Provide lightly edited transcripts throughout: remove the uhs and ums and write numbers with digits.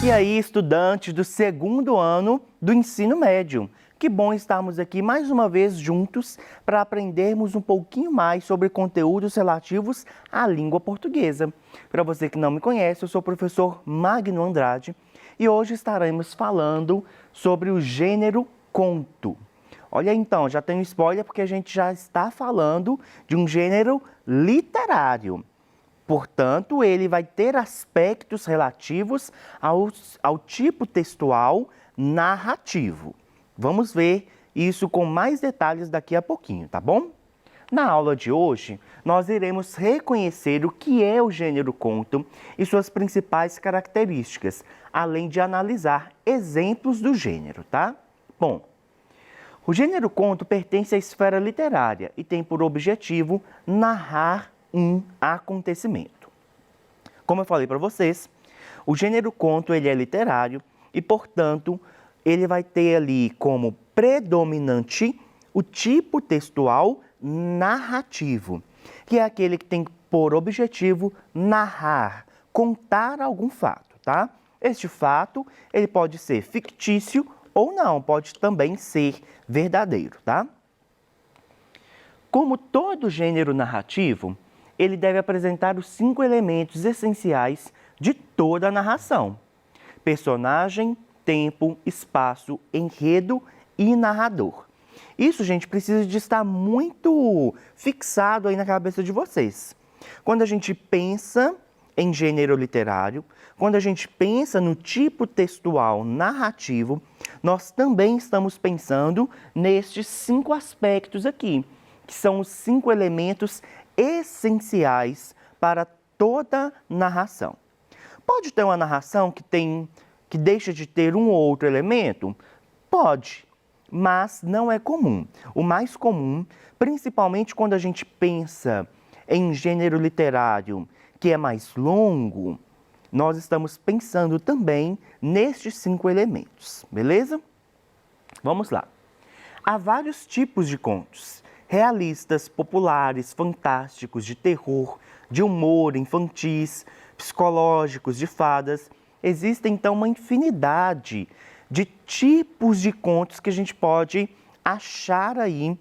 E aí, estudantes do segundo ano do ensino médio, que bom estarmos aqui mais uma vez juntos para aprendermos um pouquinho mais sobre conteúdos relativos à língua portuguesa. Para você que não me conhece, eu sou o professor Magno Andrade e hoje estaremos falando sobre o gênero conto. Olha então, já tem um spoiler porque a gente já está falando de um gênero literário. Portanto, ele vai ter aspectos relativos ao tipo textual narrativo. Vamos ver isso com mais detalhes daqui a pouquinho, tá bom? Na aula de hoje, nós iremos reconhecer o que é o gênero conto e suas principais características, além de analisar exemplos do gênero, tá? Bom, o gênero conto pertence à esfera literária e tem por objetivo narrar um acontecimento. Como eu falei para vocês, o gênero conto ele é literário e, portanto, ele vai ter ali como predominante o tipo textual narrativo, que é aquele que tem por objetivo narrar, contar algum fato, tá? Este fato, ele pode ser fictício ou não, pode também ser verdadeiro, tá? Como todo gênero narrativo, ele deve apresentar os 5 elementos essenciais de toda a narração: personagem, tempo, espaço, enredo e narrador. Isso, gente, precisa de estar muito fixado aí na cabeça de vocês. Quando a gente pensa em gênero literário, quando a gente pensa no tipo textual narrativo, nós também estamos pensando nestes 5 aspectos aqui, que são os 5 elementos essenciais para toda narração. Pode ter uma narração que deixa de ter um ou outro elemento? Pode, mas não é comum. O mais comum, principalmente quando a gente pensa em gênero literário que é mais longo, nós estamos pensando também nestes 5 elementos, beleza? Vamos lá. Há vários tipos de contos: realistas, populares, fantásticos, de terror, de humor, infantis, psicológicos, de fadas. Existe então uma infinidade de tipos de contos que a gente pode achar aí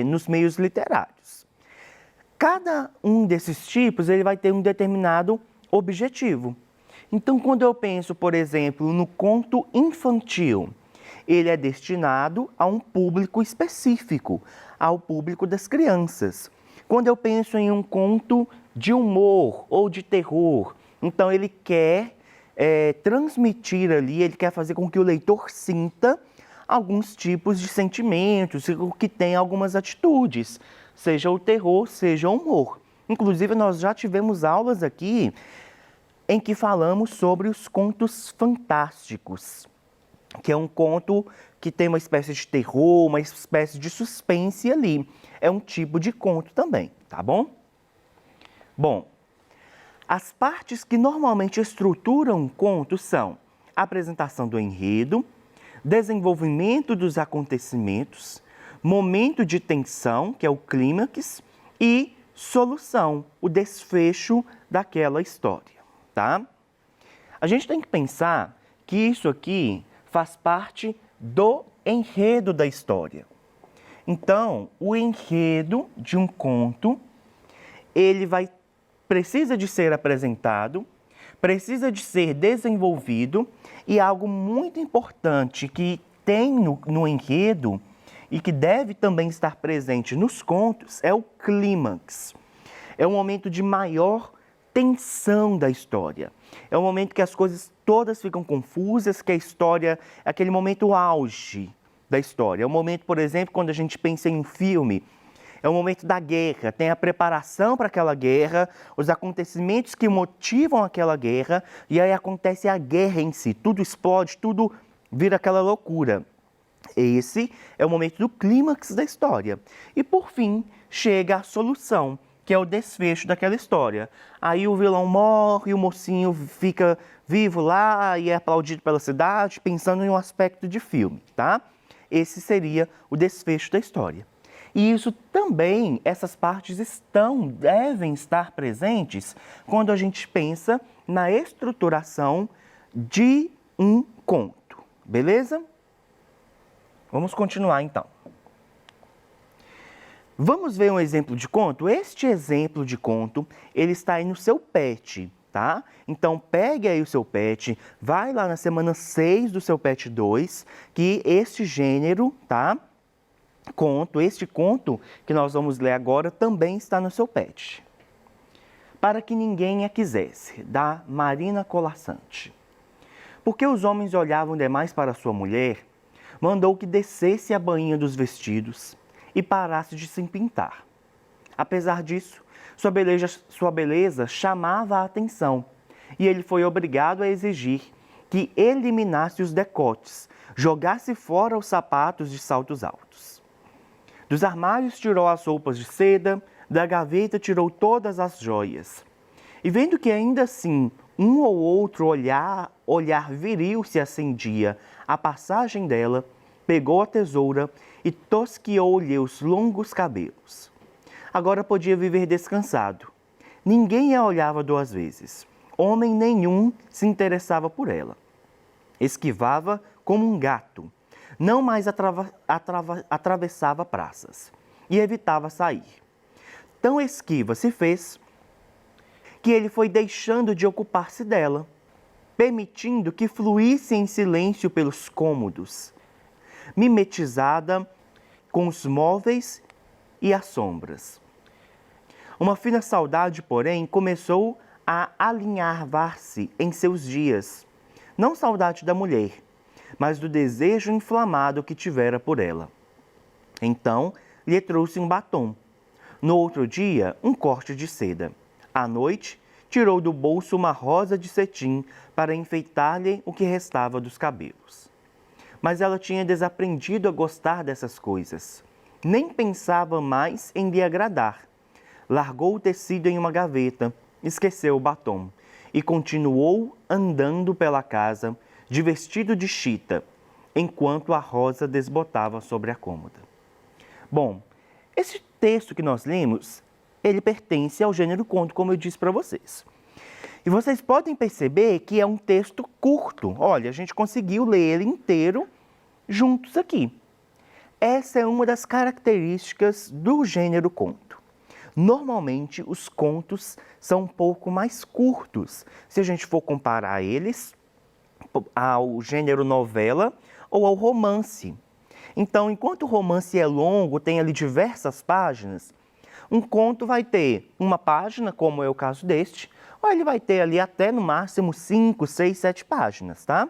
nos meios literários. Cada um desses tipos ele vai ter um determinado objetivo. Então, quando eu penso, por exemplo, no conto infantil, ele é destinado a um público específico, ao público das crianças. Quando eu penso em um conto de humor ou de terror, então ele quer transmitir ali, ele quer fazer com que o leitor sinta alguns tipos de sentimentos, que tenha algumas atitudes, seja o terror, seja o humor. Inclusive, nós já tivemos aulas aqui em que falamos sobre os contos fantásticos, que é um conto que tem uma espécie de terror, uma espécie de suspense ali. É um tipo de conto também, tá bom? Bom, as partes que normalmente estruturam um conto são a apresentação do enredo, desenvolvimento dos acontecimentos, momento de tensão, que é o clímax, e solução, o desfecho daquela história, tá? A gente tem que pensar que isso aqui faz parte do enredo da história. Então, o enredo de um conto, ele precisa de ser apresentado, precisa de ser desenvolvido, e algo muito importante que tem no enredo e que deve também estar presente nos contos é o clímax. É um momento de maior tensão da história. É um momento que as coisas todas ficam confusas, que a história é aquele momento auge da história. É um momento, por exemplo, quando a gente pensa em um filme, é o momento da guerra, tem a preparação para aquela guerra, os acontecimentos que motivam aquela guerra, e aí acontece a guerra em si, tudo explode, tudo vira aquela loucura. Esse é o momento do clímax da história. E por fim, chega a solução, que é o desfecho daquela história. Aí o vilão morre, o mocinho fica vivo lá e é aplaudido pela cidade, pensando em um aspecto de filme, tá? Esse seria o desfecho da história. E isso também, essas partes devem estar presentes quando a gente pensa na estruturação de um conto, beleza? Vamos continuar então. Vamos ver um exemplo de conto? Este exemplo de conto, ele está aí no seu PET, tá? Então, pegue aí o seu PET, vai lá na semana 6 do seu PET 2, que este gênero, tá? Este conto que nós vamos ler agora também está no seu PET. Para que ninguém a quisesse, da Marina Colaçante. Porque os homens olhavam demais para sua mulher, mandou que descesse a bainha dos vestidos e parasse de se pintar. Apesar disso, sua beleza chamava a atenção e ele foi obrigado a exigir que eliminasse os decotes, jogasse fora os sapatos de saltos altos. Dos armários tirou as roupas de seda, da gaveta tirou todas as joias. E vendo que ainda assim um ou outro olhar viril se acendia à passagem dela, pegou a tesoura e tosquiou-lhe os longos cabelos. Agora podia viver descansado. Ninguém a olhava 2 vezes. Homem nenhum se interessava por ela. Esquivava como um gato. Não mais atravessava praças e evitava sair. Tão esquiva se fez que ele foi deixando de ocupar-se dela, permitindo que fluísse em silêncio pelos cômodos, mimetizada com os móveis e as sombras. Uma fina saudade, porém, começou a alinhavar-se em seus dias. Não saudade da mulher, mas do desejo inflamado que tivera por ela. Então, lhe trouxe um batom. No outro dia, um corte de seda. À noite, tirou do bolso uma rosa de cetim para enfeitar-lhe o que restava dos cabelos. Mas ela tinha desaprendido a gostar dessas coisas. Nem pensava mais em lhe agradar. Largou o tecido em uma gaveta, esqueceu o batom e continuou andando pela casa de vestido de chita, enquanto a rosa desbotava sobre a cômoda. Bom, esse texto que nós lemos, ele pertence ao gênero conto, como eu disse para vocês. E vocês podem perceber que é um texto curto. Olha, a gente conseguiu ler ele inteiro juntos aqui. Essa é uma das características do gênero conto. Normalmente, os contos são um pouco mais curtos, se a gente for comparar eles ao gênero novela ou ao romance. Então, enquanto o romance é longo, tem ali diversas páginas, um conto vai ter uma página, como é o caso deste, ou ele vai ter ali até no máximo 5, 6, 7 páginas, tá?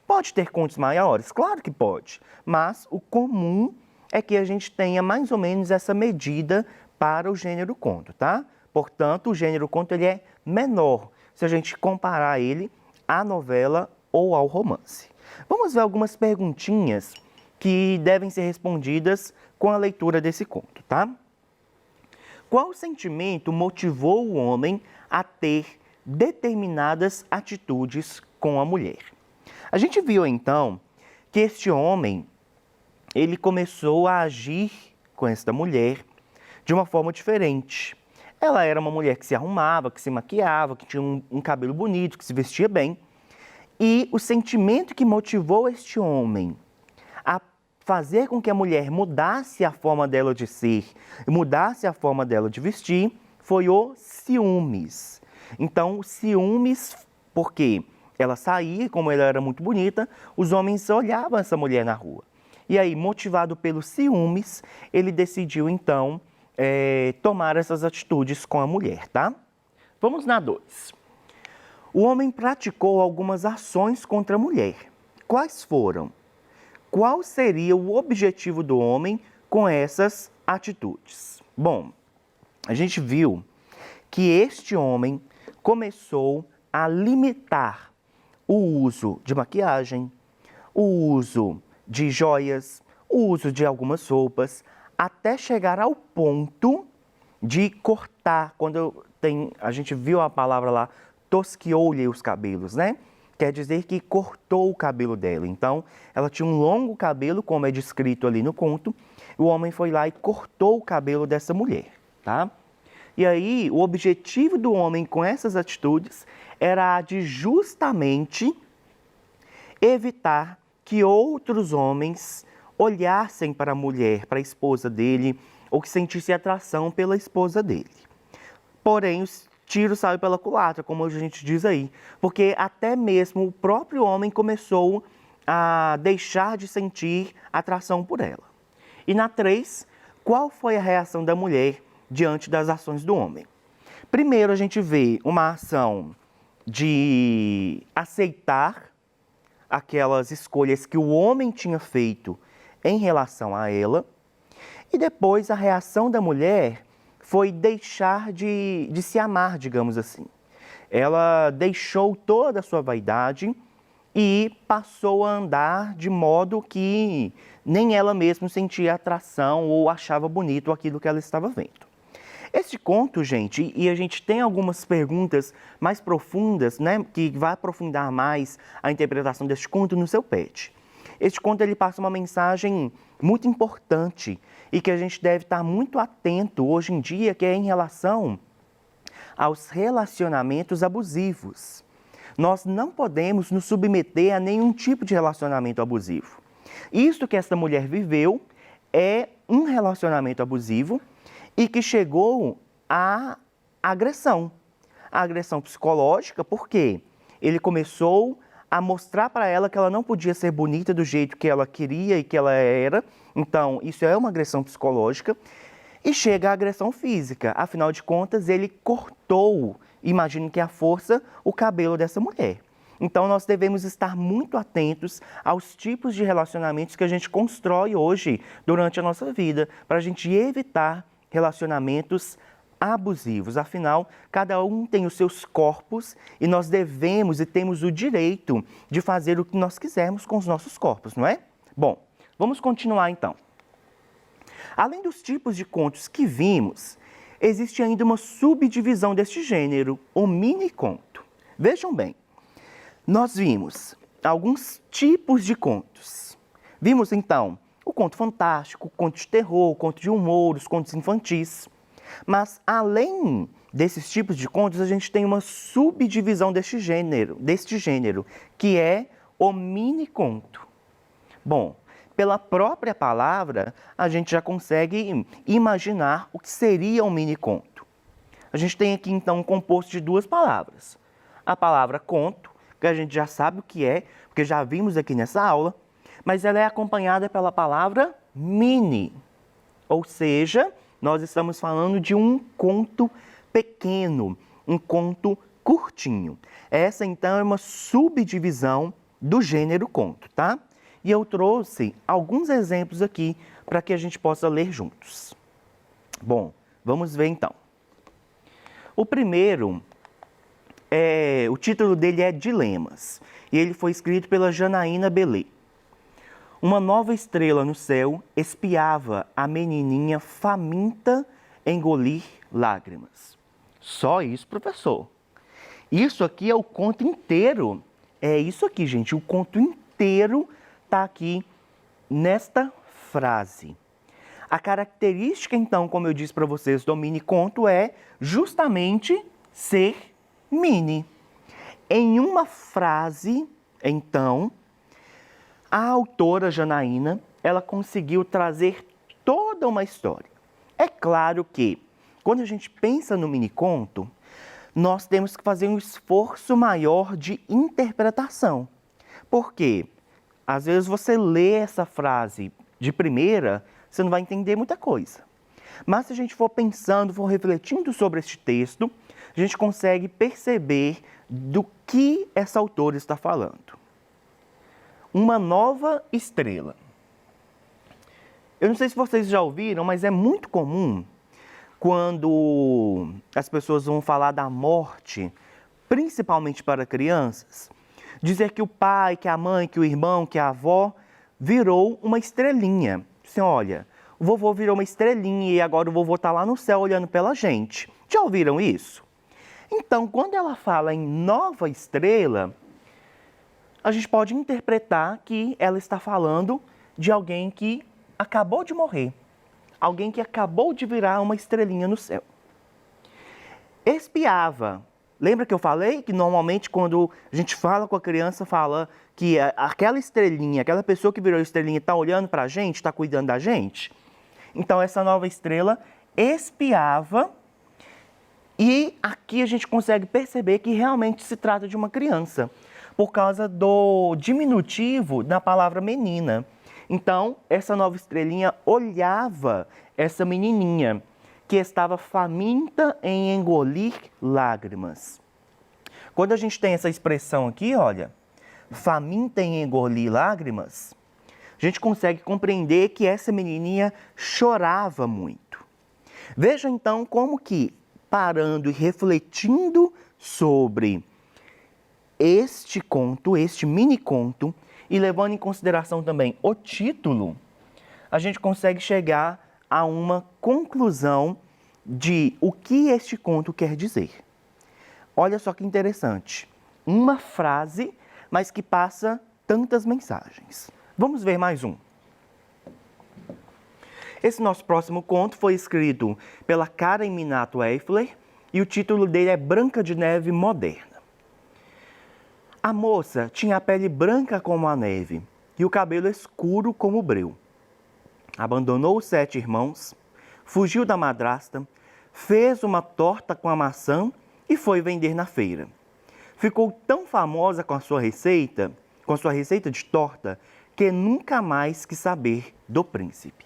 Pode ter contos maiores? Claro que pode, mas o comum é que a gente tenha mais ou menos essa medida para o gênero conto, tá? Portanto, o gênero conto ele é menor se a gente comparar ele à novela ou ao romance. Vamos ver algumas perguntinhas que devem ser respondidas com a leitura desse conto, tá? Qual sentimento motivou o homem a ter determinadas atitudes com a mulher? A gente viu então que este homem, ele começou a agir com esta mulher de uma forma diferente. Ela era uma mulher que se arrumava, que se maquiava, que tinha um cabelo bonito, que se vestia bem. E o sentimento que motivou este homem a fazer com que a mulher mudasse a forma dela de ser, mudasse a forma dela de vestir, foi o ciúmes. Então, ciúmes, porque ela saía, como ela era muito bonita, os homens olhavam essa mulher na rua. E aí, motivado pelos ciúmes, ele decidiu, então, tomar essas atitudes com a mulher, tá? Vamos na 2. O homem praticou algumas ações contra a mulher. Quais foram? Qual seria o objetivo do homem com essas atitudes? Bom, a gente viu que este homem começou a limitar o uso de maquiagem, o uso de joias, o uso de algumas roupas, até chegar ao ponto de cortar, a gente viu a palavra lá, tosquiou-lhe os cabelos, né? Quer dizer que cortou o cabelo dela. Então, ela tinha um longo cabelo, como é descrito ali no conto, e o homem foi lá e cortou o cabelo dessa mulher, tá? E aí, o objetivo do homem com essas atitudes era a de justamente evitar que outros homens olhassem para a mulher, para a esposa dele, ou que sentissem atração pela esposa dele. Porém, os tiros saem pela culatra, como a gente diz aí, porque até mesmo o próprio homem começou a deixar de sentir atração por ela. E na 3, qual foi a reação da mulher diante das ações do homem? Primeiro, a gente vê uma ação de aceitar aquelas escolhas que o homem tinha feito em relação a ela. E depois, a reação da mulher foi deixar de se amar, digamos assim. Ela deixou toda a sua vaidade e passou a andar de modo que nem ela mesma sentia atração ou achava bonito aquilo que ela estava vendo. Esse conto, gente, e a gente tem algumas perguntas mais profundas, né, que vai aprofundar mais a interpretação deste conto no seu pet. Este conto ele passa uma mensagem muito importante e que a gente deve estar muito atento hoje em dia, que é em relação aos relacionamentos abusivos. Nós não podemos nos submeter a nenhum tipo de relacionamento abusivo. Isto que essa mulher viveu é um relacionamento abusivo e que chegou à agressão. A agressão psicológica, porque ele começou a mostrar para ela que ela não podia ser bonita do jeito que ela queria e que ela era. Então, isso é uma agressão psicológica. E chega a agressão física. Afinal de contas, ele cortou, imagino que à força, o cabelo dessa mulher. Então, nós devemos estar muito atentos aos tipos de relacionamentos que a gente constrói hoje durante a nossa vida, para a gente evitar relacionamentos abusivos. Afinal, cada um tem os seus corpos e nós devemos e temos o direito de fazer o que nós quisermos com os nossos corpos, não é? Bom, vamos continuar então. Além dos tipos de contos que vimos, existe ainda uma subdivisão deste gênero, o mini-conto. Vejam bem, nós vimos alguns tipos de contos. Vimos então o conto fantástico, o conto de terror, o conto de humor, os contos infantis. Mas além desses tipos de contos, a gente tem uma subdivisão deste gênero, que é o mini-conto. Bom, pela própria palavra, a gente já consegue imaginar o que seria um mini-conto. A gente tem aqui, então, um composto de duas palavras. A palavra conto, que a gente já sabe o que é, porque já vimos aqui nessa aula, mas ela é acompanhada pela palavra mini. Ou seja, nós estamos falando de um conto pequeno, um conto curtinho. Essa, então, é uma subdivisão do gênero conto, tá? E eu trouxe alguns exemplos aqui para que a gente possa ler juntos. Bom, vamos ver então. O primeiro, o título dele é Dilemas, e ele foi escrito pela Janaína Belê. Uma nova estrela no céu espiava a menininha faminta engolir lágrimas. Só isso, professor. Isso aqui é o conto inteiro. É isso aqui, gente, o conto inteiro está aqui nesta frase. A característica, então, como eu disse para vocês, do mini-conto é justamente ser mini. Em uma frase, então, a autora Janaína, ela conseguiu trazer toda uma história. É claro que, quando a gente pensa no mini-conto, nós temos que fazer um esforço maior de interpretação. Por quê? Às vezes você lê essa frase de primeira, você não vai entender muita coisa. Mas se a gente for pensando, for refletindo sobre este texto, a gente consegue perceber do que essa autora está falando. Uma nova estrela. Eu não sei se vocês já ouviram, mas é muito comum quando as pessoas vão falar da morte, principalmente para crianças, dizer que o pai, que a mãe, que o irmão, que a avó virou uma estrelinha. Assim, olha, o vovô virou uma estrelinha e agora o vovô está lá no céu olhando pela gente. Já ouviram isso? Então, quando ela fala em nova estrela, a gente pode interpretar que ela está falando de alguém que acabou de morrer. Alguém que acabou de virar uma estrelinha no céu. Espiava. Lembra que eu falei que normalmente quando a gente fala com a criança, fala que aquela estrelinha, aquela pessoa que virou estrelinha está olhando para a gente, está cuidando da gente? Então essa nova estrela espiava e aqui a gente consegue perceber que realmente se trata de uma criança, por causa do diminutivo da palavra menina. Então, essa nova estrelinha olhava essa menininha, que estava faminta em engolir lágrimas. Quando a gente tem essa expressão aqui, olha, faminta em engolir lágrimas, a gente consegue compreender que essa menininha chorava muito. Veja então como que, parando e refletindo sobre este conto, este mini conto, e levando em consideração também o título, a gente consegue chegar a uma conclusão de o que este conto quer dizer. Olha só que interessante. Uma frase, mas que passa tantas mensagens. Vamos ver mais um. Esse nosso próximo conto foi escrito pela Karen Minato Eifler e o título dele é Branca de Neve Moderna. A moça tinha a pele branca como a neve e o cabelo escuro como o breu. Abandonou os 7 irmãos, fugiu da madrasta, fez uma torta com a maçã e foi vender na feira. Ficou tão famosa com sua receita de torta, que nunca mais quis saber do príncipe.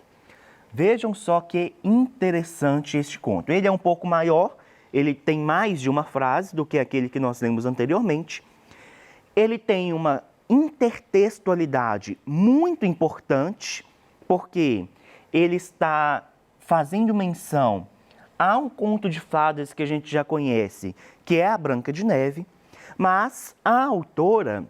Vejam só que interessante este conto. Ele é um pouco maior, ele tem mais de uma frase do que aquele que nós lemos anteriormente. Ele tem uma intertextualidade muito importante, porque ele está fazendo menção a um conto de fadas que a gente já conhece, que é a Branca de Neve, mas a autora,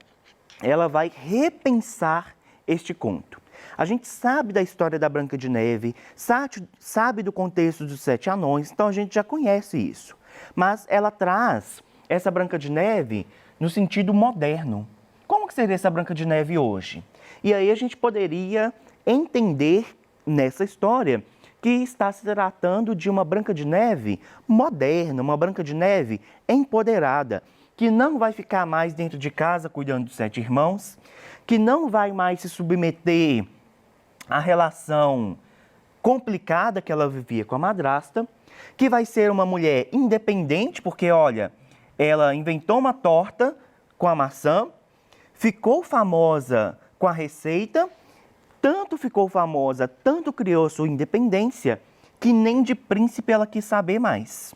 ela vai repensar este conto. A gente sabe da história da Branca de Neve, sabe do contexto dos 7 anões, então a gente já conhece isso. Mas ela traz essa Branca de Neve no sentido moderno. Como que seria essa Branca de Neve hoje? E aí a gente poderia entender nessa história que está se tratando de uma Branca de Neve moderna, uma Branca de Neve empoderada, que não vai ficar mais dentro de casa cuidando dos 7 irmãos, que não vai mais se submeter à relação complicada que ela vivia com a madrasta, que vai ser uma mulher independente, porque, olha, ela inventou uma torta com a maçã, ficou famosa com a receita, tanto ficou famosa, tanto criou sua independência, que nem de príncipe ela quis saber mais.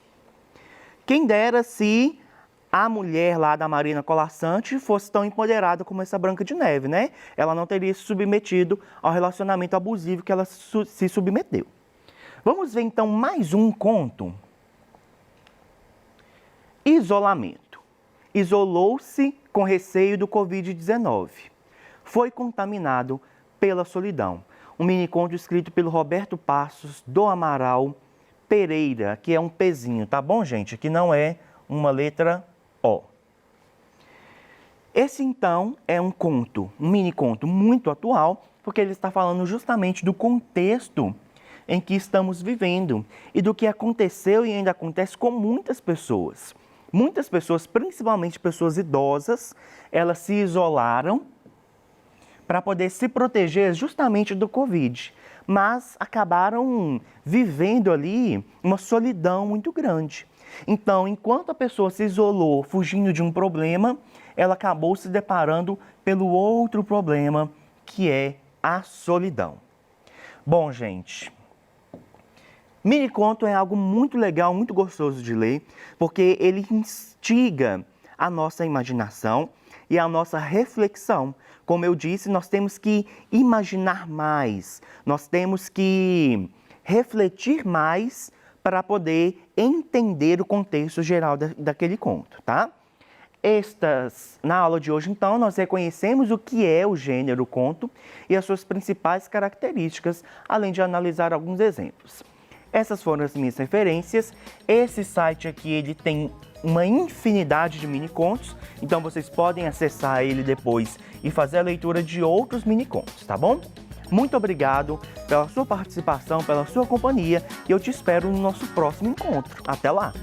Quem dera se a mulher lá da Marina Colaçante fosse tão empoderada como essa Branca de Neve, né? Ela não teria se submetido ao relacionamento abusivo que ela se submeteu. Vamos ver então mais um conto. Isolamento. Isolou-se com receio do Covid-19. Foi contaminado pela solidão. Um miniconto escrito pelo Roberto Passos do Amaral Pereira, que é um pezinho, tá bom, gente? Aqui não é uma letra O. Esse, então, é um conto, um miniconto muito atual, porque ele está falando justamente do contexto em que estamos vivendo e do que aconteceu e ainda acontece com muitas pessoas. Muitas pessoas, principalmente pessoas idosas, elas se isolaram para poder se proteger justamente do Covid, mas acabaram vivendo ali uma solidão muito grande. Então, enquanto a pessoa se isolou fugindo de um problema, ela acabou se deparando pelo outro problema, que é a solidão. Bom, gente, miniconto é algo muito legal, muito gostoso de ler, porque ele instiga a nossa imaginação e a nossa reflexão. Como eu disse, nós temos que imaginar mais, nós temos que refletir mais para poder entender o contexto geral daquele conto, tá? Na aula de hoje, então, nós reconhecemos o que é o gênero conto e as suas principais características, além de analisar alguns exemplos. Essas foram as minhas referências. Esse site aqui, ele tem uma infinidade de minicontos, então vocês podem acessar ele depois e fazer a leitura de outros minicontos, tá bom? Muito obrigado pela sua participação, pela sua companhia e eu te espero no nosso próximo encontro. Até lá!